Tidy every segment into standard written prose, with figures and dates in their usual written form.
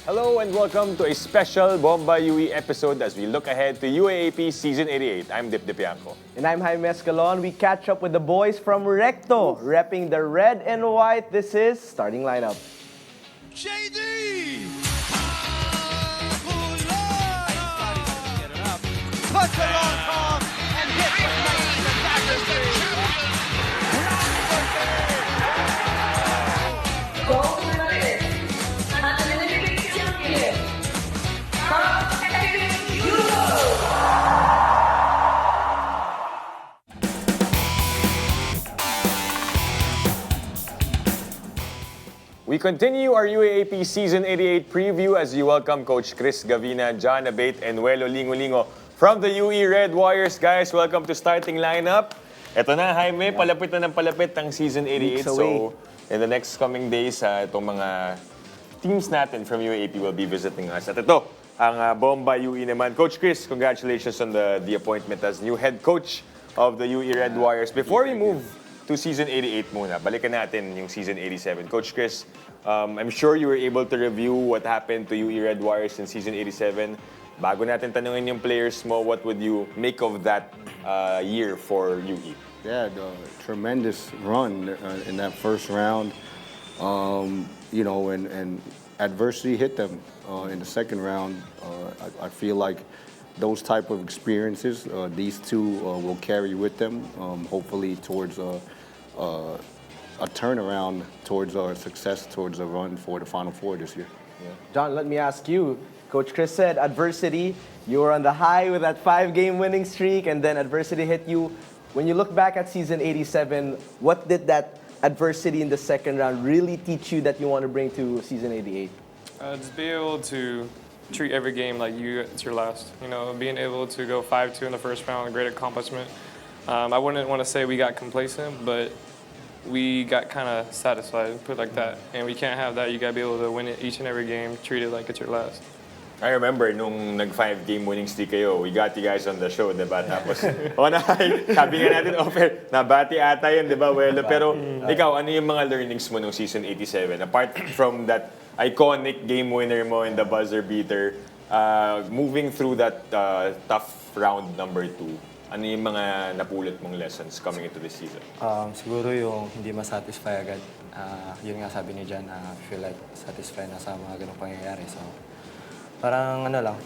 Hello and welcome to a special Bomba UE episode as we look ahead to UAAP Season 88. I'm Dip Dipianco. And I'm Jaime Escalon. We catch up with the boys from Recto, repping the red and white. This is Starting Lineup. JD! Puts it on top and hits it nice in the back of the Gold medalist at the Olympic champion from Europe. We continue our UAAP Season 88 preview as we welcome Coach Chris Gavina, John Abate, and Welo Lingo-Lingo from the UE Red Warriors. Guys, welcome to Starting Lineup. Ito na, Jaime, palapit na ng palapit ang Season 88. So, in the next coming days, itong mga teams natin from UAAP will be visiting us. At ito, ang Bomba UE naman. Coach Chris, congratulations on the appointment as new head coach of the UE Red Warriors. Before we move to Season 88 muna, balikan natin yung Season 87. Coach Chris, I'm sure you were able to review what happened to UE Red Warriors in Season 87. Bago natin tanungin yung players mo, what would you make of that year for UE? Yeah, the tremendous run in that first round. You know, and adversity hit them in the second round. I feel like those type of experiences, these two will carry with them, hopefully towards a turnaround towards our success, towards a run for the Final Four this year. Yeah. John, let me ask you. Coach Chris said adversity. You were on the high with that 5-game winning streak, and then adversity hit you. When you look back at Season 87, what did that adversity in the second round really teach you that you want to bring to Season 88? Just be able to treat every game like it's your last. You know, being able to go 5-2 in the first round, a great accomplishment. I wouldn't want to say we got complacent, but we got kind of satisfied, put it like that. And we can't have that. You got to be able to win it each and every game, treat it like it's your last. I remember nung nag-5-game winning streak kayo, we got you guys on the show, diba? Tapos, sabi nga natin, nabati ata yun, diba, Welo? Pero ikaw, ano yung mga learnings mo nung Season 87? Apart from that iconic game winner mo in the buzzer beater, moving through that tough round number 2, ano yung mga napulot mong lessons coming into this season? Siguro yung hindi ma-satisfy agad. Yun nga sabi ni Jan, feel like satisfied na sa mga ganung pangyayari. So, parang ano lang,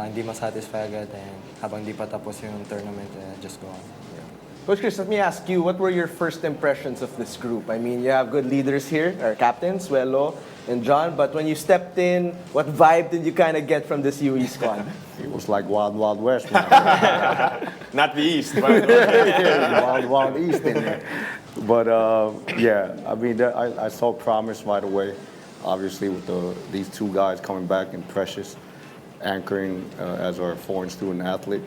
hindi ma-satisfy agad and habang di pa tapos yung tournament, just go on. Yeah. Coach Chris, let me ask you, what were your first impressions of this group? I mean, you have good leaders here, our captains, Welo and John, but when you stepped in, what vibe did you kind of get from this UE squad? It was like Wild Wild West. Not the East, but Wild Wild East in there. But yeah, I mean, I saw promise right away. Obviously, with these two guys coming back and Precious anchoring as our foreign student athlete.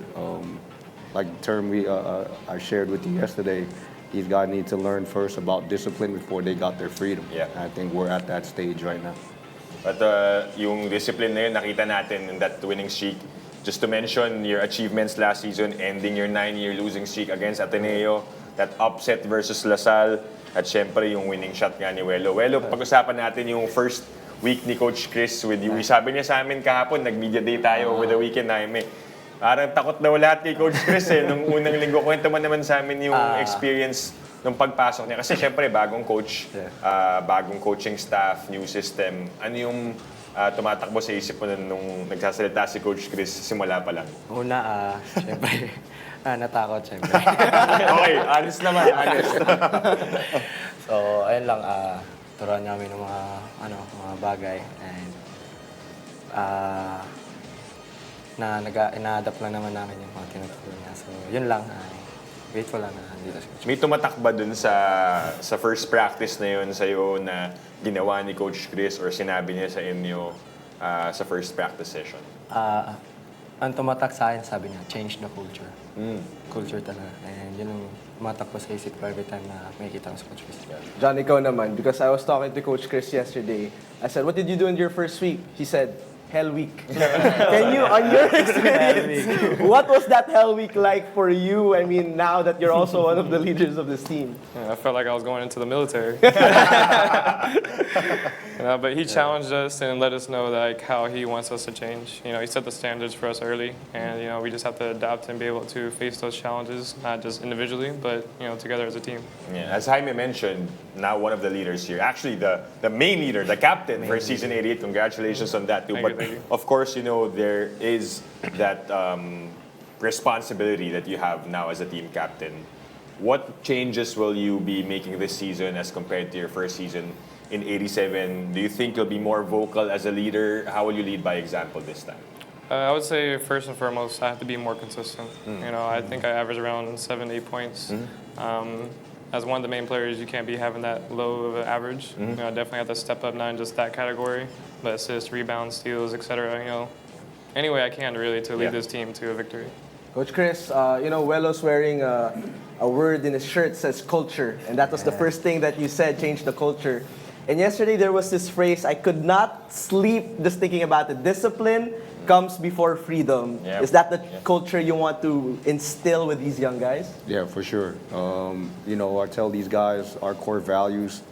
Like the term I shared with you yesterday, these guys need to learn first about discipline before they got their freedom. Yeah. And I think we're at that stage right now. But yung discipline na yun, nakita natin in that winning streak. Just to mention your achievements last season, ending your 9-year losing streak against Ateneo, that upset versus Lasal, at syempre yung winning shot nga ni Welo. Welo, pag-usapan natin yung first week ni Coach Chris with you. Sabi niya sa amin kahapon, nag-media day tayo over the weekend namin. Parang takot daw lahat kay Coach Chris nung unang linggo. Kwento man naman sa amin yung experience nung pagpasok niya. Kasi syempre, bagong coach, bagong coaching staff, new system. Ano yung tumatakbo sa isip mo nung nagsasalita si Coach Chris simula pa lang? Una, syempre, natakot syempre. Okay, honest naman, honest. So, ayun lang, turuan namin ng mga bagay and ina-adapt lang naman namin yung mga tinuturo niya. So, yun lang. Grateful lang na nandito si Coach. May tumatak ba dun sa first practice na yun sa'yo na ginawa ni Coach Chris or sinabi niya sa inyo sa first practice session? Ang tumatak sa akin, sabi niya, change the culture. Culture talaga. And yun yung tumatak ko sa isip ko every time na makikita ko sa Coach Chris. John, ikaw naman, because I was talking to Coach Chris yesterday. I said, what did you do in your first week? He said, Hell Week. Can you, on your experience, what was that Hell Week like for you? I mean, now that you're also one of the leaders of this team. Yeah, I felt like I was going into the military. But he challenged us and let us know like how he wants us to change. He set the standards for us early, and we just have to adapt and be able to face those challenges, not just individually, but together as a team. Yeah, as Jaime mentioned, now one of the leaders here, actually the main leader, the captain for season 88. Congratulations on that too. Thank you. Of course, there is that responsibility that you have now as a team captain. What changes will you be making this season as compared to your first season in 87? Do you think you'll be more vocal as a leader? How will you lead by example this time? I would say first and foremost, I have to be more consistent. I think I average around 7-8 points. As one of the main players, you can't be having that low of an average. I definitely have to step up, not in just that category, but assists, rebounds, steals, etc. Any way I can really to lead this team to a victory. Coach Chris, Welo's wearing a word in his shirt says culture, and that was the first thing that you said, change the culture. And yesterday there was this phrase, I could not sleep just thinking about it. Discipline comes before freedom. Yep. Is that the culture you want to instill with these young guys? Yeah, for sure. I tell these guys our core values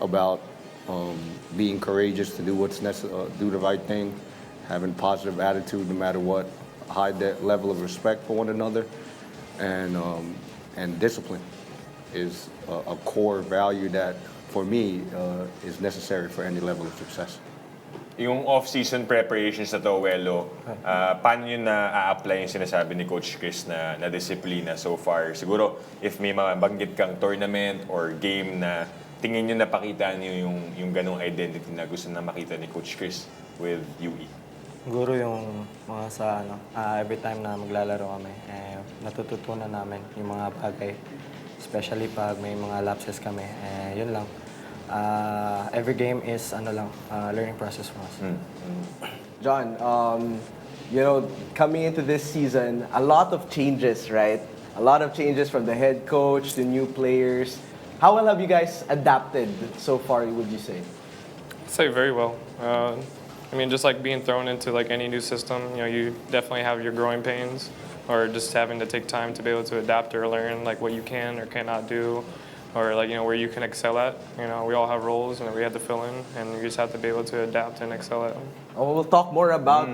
about being courageous to do what's necessary, do the right thing, having positive attitude no matter what, high level of respect for one another, and discipline is a core value that, for me, is necessary for any level of success. Yung off-season preparations na to, Welo, paano yun na-apply yung sinasabi ni Coach Chris na disiplina so far? Siguro, if may mabanggit kang tournament or game na tingin nyo napakita nyo yung ganong identity na gusto na makita ni Coach Chris with UE? Siguro yung mga sa every time na maglalaro kami, natututunan namin yung mga bagay. Especially pag may mga lapses kami, yun lang. Every game is learning process for us. John, coming into this season, a lot of changes, right? A lot of changes from the head coach to new players. How well have you guys adapted so far, would you say? I'd say very well. Just like being thrown into like any new system, you definitely have your growing pains, or just having to take time to be able to adapt or learn like what you can or cannot do, or like where you can excel at. We all have roles and we have to fill in, and you just have to be able to adapt and excel at them. Oh, we'll talk more about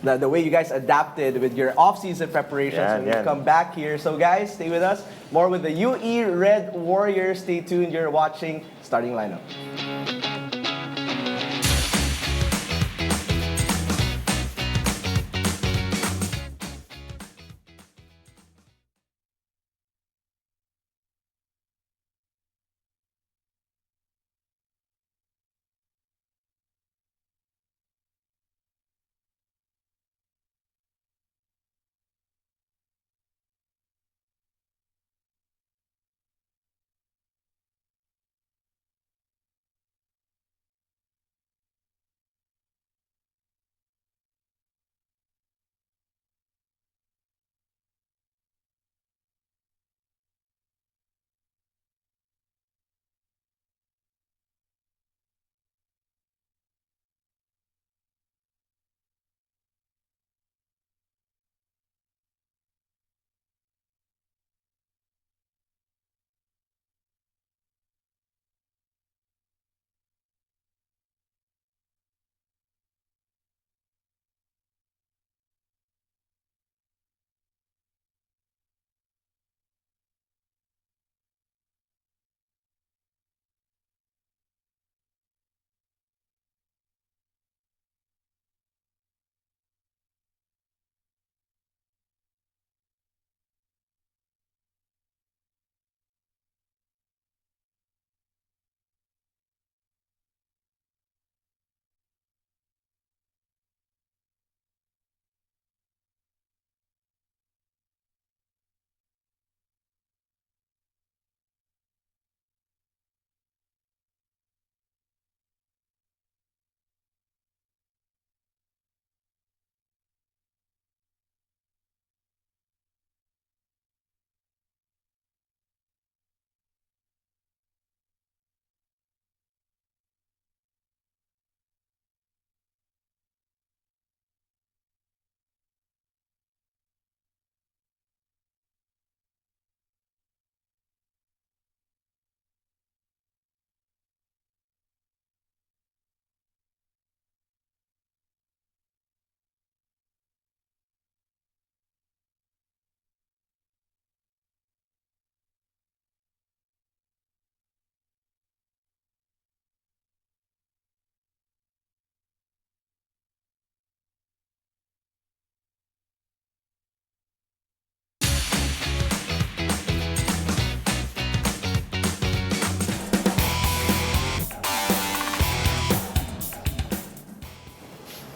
the way you guys adapted with your off-season preparations when you come back here. So guys, stay with us. More with the UE Red Warriors. Stay tuned. You're watching Starting Lineup.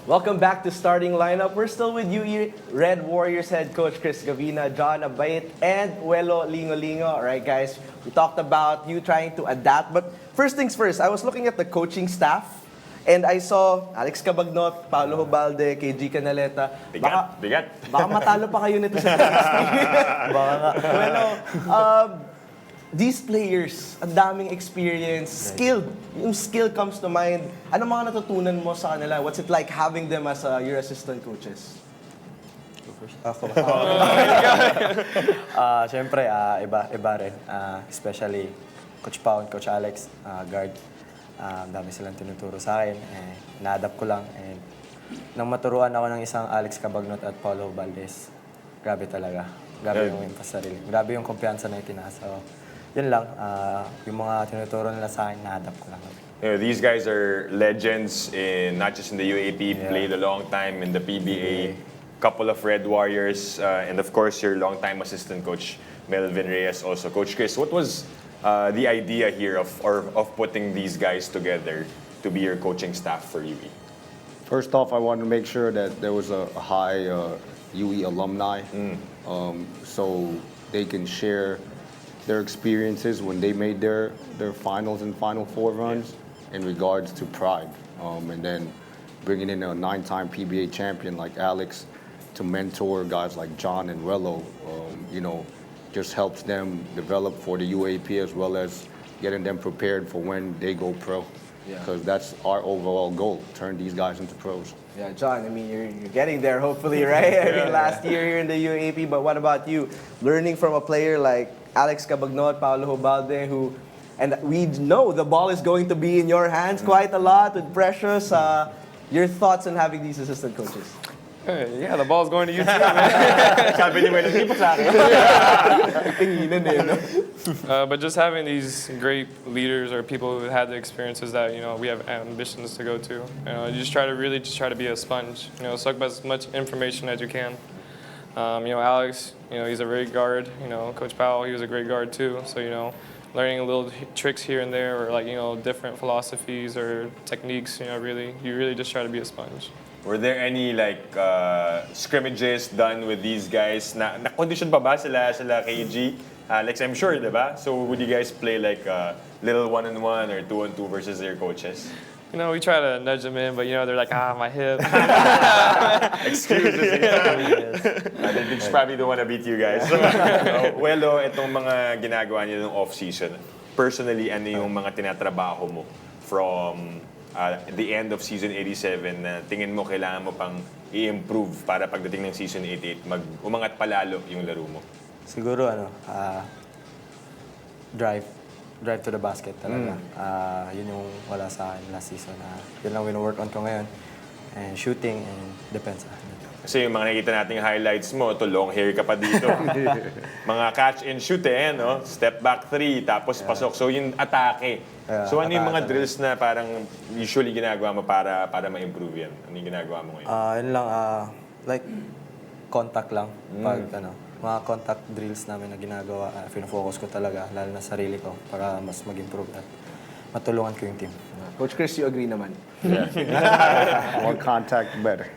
Welcome back to Starting Lineup. We're still with UE Red Warriors head coach Chris Gavina, John Abait, and Welo Lingo-Lingo. All right, guys, we talked about you trying to adapt. But first things first, I was looking at the coaching staff, and I saw Alex Cabagnot, Paolo Hubalde, KG Canaleta. Bigat. Baka matalo pa kayo nito sa Baka nga. Welo, these players, ang daming experience, skilled. Yung skill comes to mind. Ano mga natutunan mo sa kanila? What's it like having them as your assistant coaches? Ako ba? Siyempre, iba rin. Especially Coach Pao and Coach Alex, guard. Dami silang tinuturo sa akin. Na-adapt ko lang. And nang maturuan ako ng isang Alex Cabagnot at Paulo Valdez, grabe talaga. Grabe yung impas sarili. Grabe yung kumpiyansa na itinaas. So, yun lang. Yung mga tinuturo nila sa akin, na-adapt ko lang. You know, these guys are legends in not just in the UAP, played a long time in the PBA, couple of Red Warriors, and of course your longtime assistant coach Melvin Reyes also. Coach Chris, what was the idea here of putting these guys together to be your coaching staff for UE? First off, I wanted to make sure that there was a high UE alumni, so they can share their experiences when they made their finals and Final Four runs in regards to pride. And then bringing in a 9-time PBA champion like Alex to mentor guys like John and Rello, just helps them develop for the UAP as well as getting them prepared for when they go pro. Because that's our overall goal, turn these guys into pros. Yeah, John, I mean, you're getting there hopefully, right? I mean, last year here in the UAP, but what about you? Learning from a player like Alex Cabagnot, Paolo Hubalde, and we know the ball is going to be in your hands quite a lot with Precious. Your thoughts on having these assistant coaches? Yeah, the ball's going to you too, man. Sabi ni Welo, hindi pa sa akin. But just having these great leaders or people who had the experiences that we have ambitions to go to. You just try to be a sponge. Suck up as much information as you can. Alex, he's a great guard. Coach Powell, he was a great guard too. So learning little tricks here and there, or different philosophies or techniques. You really just try to be a sponge. Were there any scrimmages done with these guys? Na-condition pa ba sila KG? Alex, I'm sure, diba? So would you guys play little 1-on-1 or 2-on-2 versus their coaches? We try to nudge them in, but they're like, my hip. Excuses. They just probably don't want to beat you guys. Welo, itong mga ginagawa niyo ng off-season, personally, ano yung mga tinatrabaho mo from the end of season 87 na tingin mo kailangan mo pang i-improve para pagdating ng season 88, umangat palalo yung laro mo? Siguro, drive to the basket talaga. Yun yung wala sa akin last season. Yun lang wino-work on ko ngayon. And shooting and defense. Kasi yung mga nakikita nating highlights mo, to long hair ka pa dito. Mga catch and shoot no? Step back 3, tapos pasok. So yung atake. So ano yung mga drills na parang usually ginagawa mo para ma-improve yan? Ano yung ginagawa mo ngayon? Yun lang, contact lang. Pag mga contact drills namin na ginagawa, fino-focus ko talaga, lalo na sarili ko, para mas mag-improve at matulungan ko yung team. Coach Chris, you agree naman? More contact, better.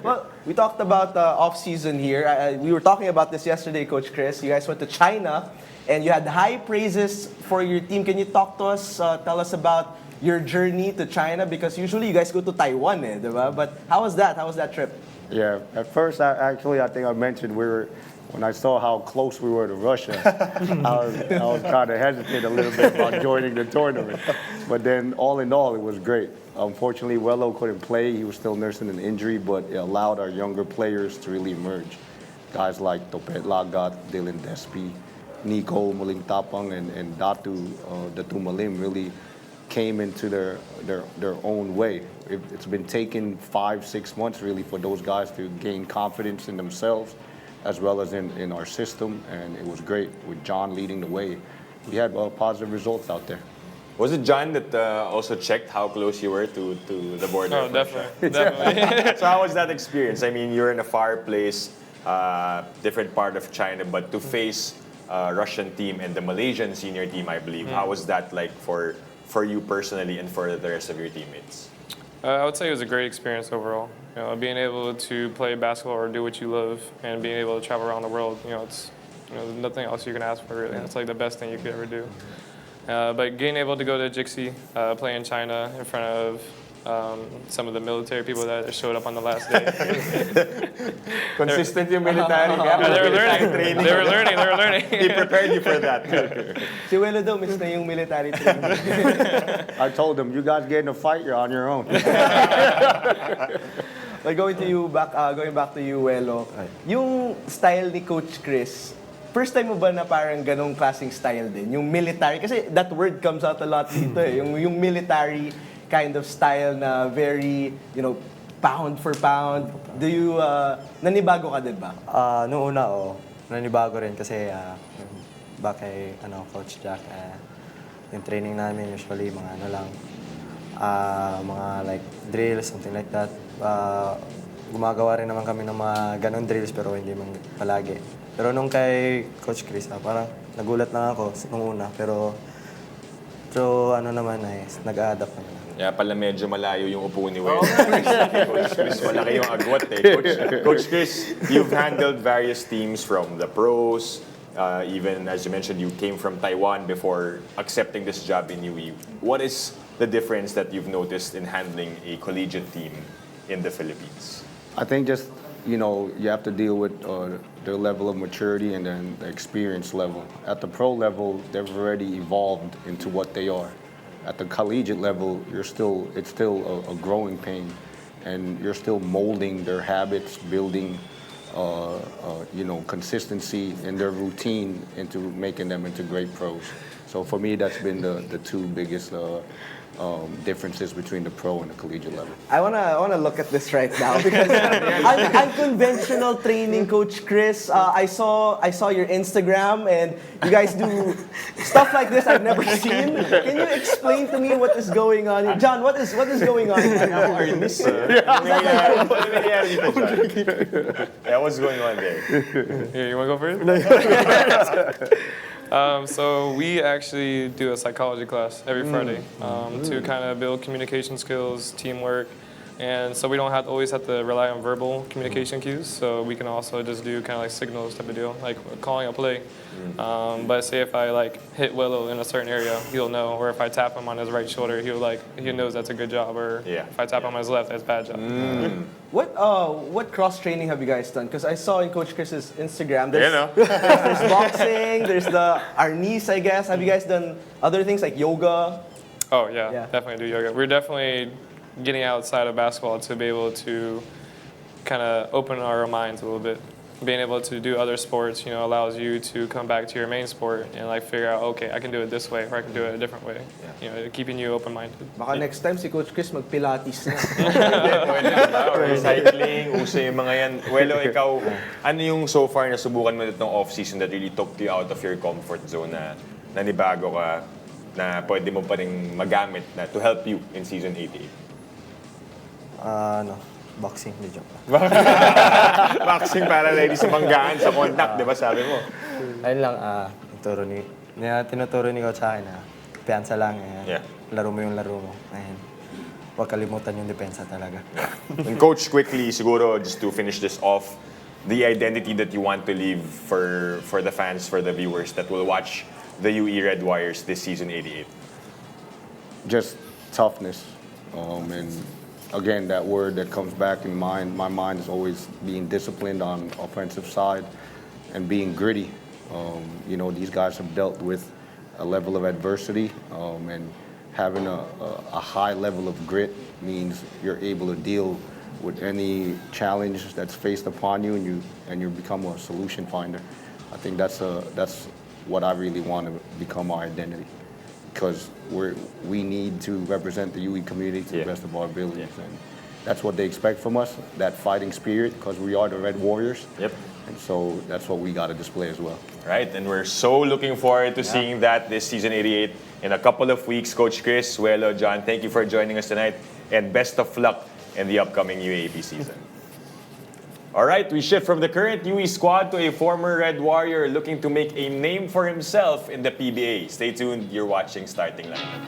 Well, we talked about off-season here. We were talking about this yesterday, Coach Chris. You guys went to China, and you had high praises for your team. Can you talk to us, tell us about your journey to China? Because usually you guys go to Taiwan, diba? But how was that? How was that trip? Yeah, at first, I think I mentioned when I saw how close we were to Russia, I was kind of hesitant a little bit about joining the tournament. But then, all in all, it was great. Unfortunately, Wello couldn't play. He was still nursing an injury, but it allowed our younger players to really emerge. Guys like Topet Lagat, Dylan Despi, Nico Muling Tapang, and Datu Malim really came into their own way. It's been taking 5-6 months really for those guys to gain confidence in themselves as well as in our system, and it was great with John leading the way. We had positive results out there. Was it John that also checked how close you were to the border? Oh, definitely. So how was that experience? I mean, you're in a far place, different part of China, but to face Russian team and the Malaysian senior team, I believe. How was that like for you personally and for the rest of your teammates? I would say it was a great experience overall. You know, being able to play basketball or do what you love, and being able to travel around the world. You know, it's there's nothing else you can ask for. Really, it's like the best thing you could ever do. But being able to go to Jixi, play in China in front of some of the military people that showed up on the last day. Consistent yung military. They were learning. They were learning. They were learning. He prepared you for that. Si Welo daw, miss na yung military training. I told them, you guys get in a fight, you're on your own. But going back to you, Welo, yung style ni Coach Chris, first time mo ba na parang ganong klaseng style din? Yung military, kasi that word comes out a lot dito eh. Yung military kind of style na very, pound for pound. Do you, nanibago ka din ba? Noong una, nanibago rin kasi back kay Coach Jack, yung training namin usually mga mga like drills, something like that. Gumagawa rin naman kami ng mga ganong drills pero hindi man palagi. Pero nung kay Coach Chris, parang nagulat lang ako nung una pero nag-a-adapt naman. Kaya pala medyo malayo yung upo ni Wes. Coach Chris, malaki yung agwat eh. Coach Chris, you've handled various teams from the pros, even as you mentioned, you came from Taiwan before accepting this job in UE. What is the difference that you've noticed in handling a collegiate team in the Philippines? I think just, you have to deal with their level of maturity and then the experience level. At the pro level, they've already evolved into what they are. At the collegiate level, it's still a growing pain, and you're still molding their habits, building, consistency in their routine into making them into great pros. So for me, that's been the two biggest differences between the pro and the collegiate level. I wanna look at this right now because unconventional training, Coach Chris. I saw your Instagram and you guys do stuff like this I've never seen. Can you explain to me what is going on here? John, what is going on here? What's going on there? Yeah, you want to go first? So we actually do a psychology class every Friday to kind of build communication skills, teamwork, and so we don't always have to rely on verbal communication cues. So we can also just do kind of like signals type of deal, like calling a play. But say if I hit Willow in a certain area, he'll know, or if I tap him on his right shoulder, he knows that's a good job, or if I tap him on his left, that's a bad job. What cross training have you guys done? Because I saw in Coach Chris's Instagram, there's boxing, there's the arnis, I guess. Have you guys done other things like yoga? Oh yeah, definitely do yoga. We're definitely getting outside of basketball to be able to kind of open our minds a little bit. Being able to do other sports, allows you to come back to your main sport and figure out, okay, I can do it this way or I can do it a different way. Keeping you open-minded. Baka next time si Coach Chris mag-pilates na. Or cycling, uso yung mga yan. Welo, ikaw, ano yung so far na subukan mo itong off-season that really took you out of your comfort zone na nanibago ka na pwede mo pa rin magamit na to help you in season 88? Boxing, di joke. Boxing para ready sa banggaan, sa contact, di ba sabi mo? Ayun lang, tinuturo ni Coach sa akin na piyansa lang, laro mo yung laro mo. Ayun. Huwag kalimutan yung depensa talaga. And Coach, quickly, siguro, just to finish this off, the identity that you want to leave for the fans, for the viewers that will watch the UE Red Warriors this season 88? Just toughness, and again, that word that comes back in my mind is always being disciplined on offensive side and being gritty. These guys have dealt with a level of adversity, and having a high level of grit means you're able to deal with any challenge that's faced upon you, and you become a solution finder. I think that's what I really want to become my identity, because we need to represent the UE community to the best of our abilities, and that's what they expect from us, that fighting spirit, because we are the Red Warriors. Yep. And so that's what we got to display as well. Right, and we're so looking forward to seeing that this season 88 in a couple of weeks. Coach Chris, Welo, John, thank you for joining us tonight, and best of luck in the upcoming UAAP season. All right, we shift from the current UE squad to a former Red Warrior looking to make a name for himself in the PBA. Stay tuned, you're watching Starting Lineup.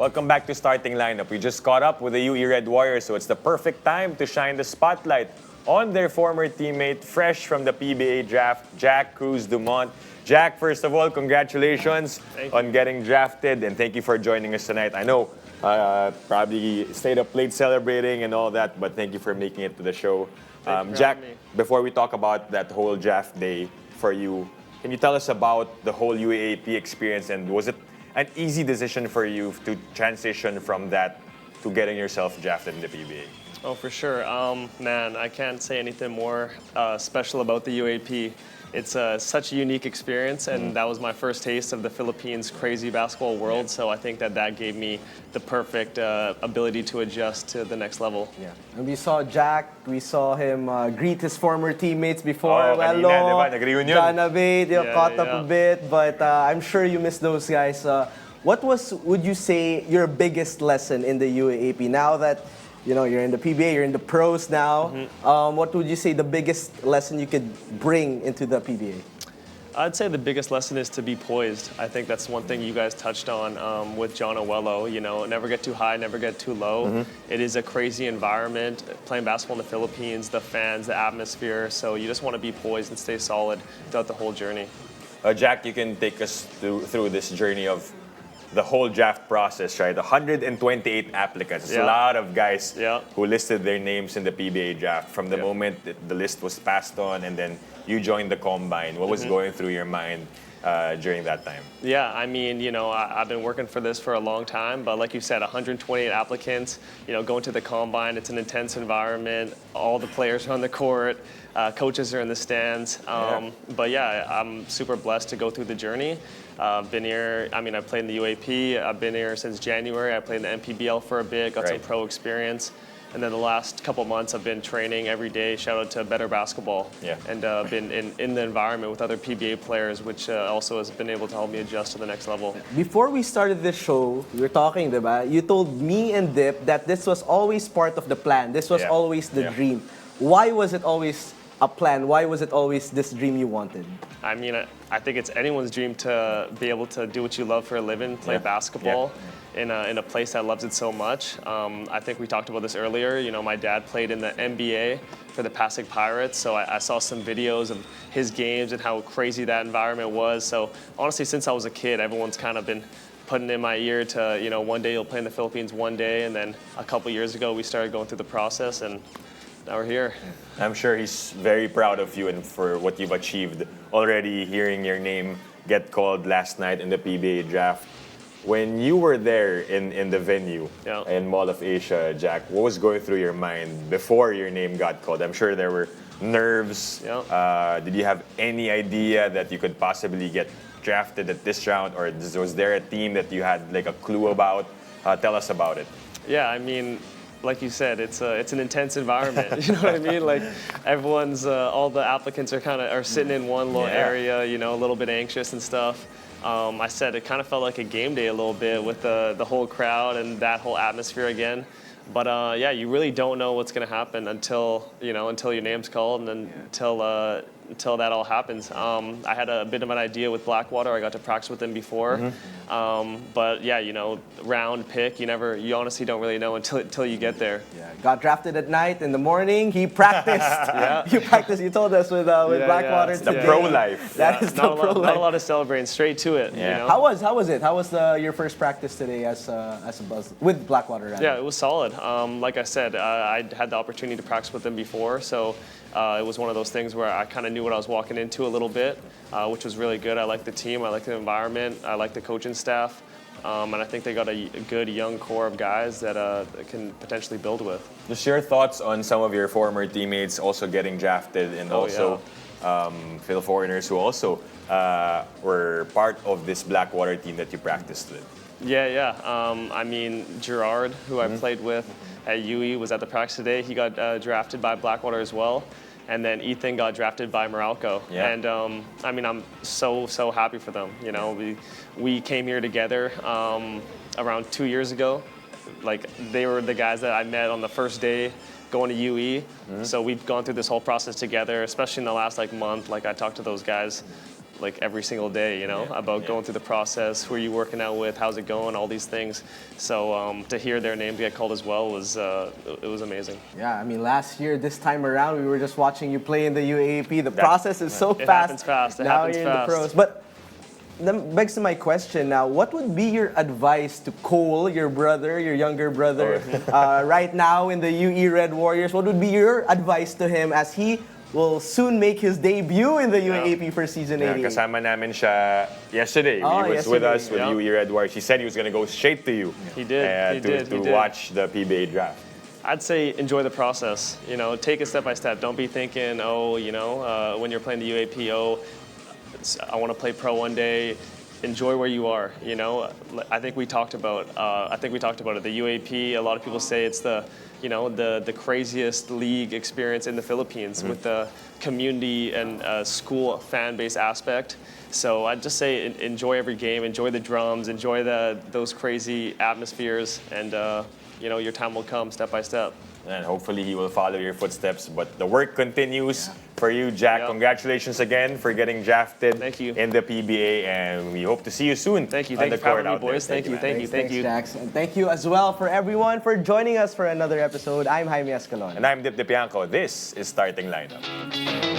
Welcome back to Starting Lineup. We just caught up with the UE Red Warriors, so it's the perfect time to shine the spotlight on their former teammate, fresh from the PBA draft, Jack Cruz-Dumont. Jack, first of all, congratulations on getting drafted, and thank you for joining us tonight. I know probably stayed up late celebrating and all that, but thank you for making it to the show. Jack, before we talk about that whole draft day for you, can you tell us about the whole UAAP experience, and was it an easy decision for you to transition from that to getting yourself drafted in the PBA? Oh, for sure. Man, I can't say anything more special about the UAP. It's such a unique experience, and that was my first taste of the Philippines' crazy basketball world, so I think that gave me the perfect ability to adjust to the next level. Yeah. And we saw Jack, we saw him greet his former teammates before. Oh, kanina, di ba? Nag-reunion. John Abate, caught up yeah. a bit, but I'm sure you missed those guys. What would you say, your biggest lesson in the UAAP now that you're in the PBA, you're in the pros now? What would you say the biggest lesson you could bring into the PBA? I'd say the biggest lesson is to be poised. I think that's one thing you guys touched on with John Owello. Never get too high, never get too low. It is a crazy environment, playing basketball in the Philippines, the fans, the atmosphere. So you just want to be poised and stay solid throughout the whole journey. Jack, you can take us through this journey of the whole draft process, right? 128 applicants. It's a lot of guys who listed their names in the PBA draft from the moment that the list was passed on, and then you joined the combine. What was going through your mind during that time? Yeah, I mean, I've been working for this for a long time, but like you said, 128 applicants, going to the combine, it's an intense environment. All the players are on the court, coaches are in the stands. But yeah, I'm super blessed to go through the journey. Been here, I played in the UAP. I've been here since January. I played in the NPBL for a bit, got some pro experience. And then the last couple months, I've been training every day. Shout out to Better Basketball. And been in the environment with other PBA players, which also has been able to help me adjust to the next level. Before we started this show, we were talking, diba? You told me and Dip that this was always part of the plan. This was always the dream. Why was it always a plan? Why was it always this dream you wanted? I think it's anyone's dream to be able to do what you love for a living, play basketball. In a place that loves it so much. I think we talked about this earlier. My dad played in the NBA for the Pasig Pirates, so I saw some videos of his games and how crazy that environment was. So honestly, since I was a kid, everyone's kind of been putting in my ear to, one day you'll play in the Philippines one day, and then a couple years ago we started going through the process, and now we're here. I'm sure he's very proud of you and for what you've achieved. Already hearing your name get called last night in the PBA draft. When you were there in the venue in Mall of Asia, Jack, what was going through your mind before your name got called? I'm sure there were nerves. Did you have any idea that you could possibly get drafted at this round, or was there a team that you had like a clue about? Tell us about it. Yeah, like you said, it's an intense environment. You know what I mean? Like everyone's, all the applicants are sitting in one little area, a little bit anxious and stuff. I said it kind of felt like a game day a little bit with the whole crowd and that whole atmosphere again. But you really don't know what's going to happen until your name's called, and then until that all happens. I had a bit of an idea with Blackwater. I got to practice with them before. But round pick, you honestly don't really know until you get there. Got drafted at night. In the morning, he practiced. You practiced. You told us with Blackwater. It's the pro life. That is the pro life. Not a lot of celebrating. Straight to it. How was it? How was your first practice today as a buzz with Blackwater? Rather? Yeah, it was solid. Like I said, I had the opportunity to practice with them before, so it was one of those things where I kind of knew what I was walking into a little bit, which was really good. I like the team, I like the environment, I like the coaching staff, and I think they got a good young core of guys that can potentially build with. Just your thoughts on some of your former teammates also getting drafted, and Phil foreigners who also were part of this Blackwater team that you practiced with. Gerard, who I played with at UE, was at the practice today. He got drafted by Blackwater as well. And then Ethan got drafted by Meralco. And I'm so happy for them. We came here together around 2 years ago. Like, they were the guys that I met on the first day going to UE. So we've gone through this whole process together, especially in the last month. Like, I talked to those guys like every single day, you know, about going through the process, who are you working out with, how's it going, all these things. So to hear their names get called as well was it was amazing. Yeah, I mean, last year, this time around, we were just watching you play in the UAAP. The process is so It fast. happens fast. It now happens you're fast. in the pros. But that begs to my question now. What would be your advice to Cole, your brother, your younger brother, right now in the UE Red Warriors? What would be your advice to him as he will soon make his debut in the UAAP for season 88? Kasama namin siya yesterday. He was with yesterday. us with UE Red Warriors. He said he was going to go straight to you. He did. He did. To He did. watch the PBA draft. I'd say enjoy the process. You know, take it step by step. Don't be thinking, oh, you know, when you're playing the UAP, oh, I want to play pro one day. Enjoy where you are. You know, I think we talked about. it. The UAP. A lot of people say it's the, you know, the craziest league experience in the Philippines with the community and school fan base aspect. So I'd just say enjoy every game, enjoy the drums, enjoy those crazy atmospheres, and you know, your time will come step by step. And hopefully he will follow your footsteps. But the work continues for you, Jack. Yeah. Congratulations again for getting drafted Thank you. in the PBA. And we hope to see you soon. Thank you. on Thank the you for having court me, out there. boys. Thank you. man. Thank you. Thank you. Jax. And thank you as well for everyone for joining us for another episode. I'm Jaime Escalon. And I'm Dip Dipianco. This is Starting Lineup.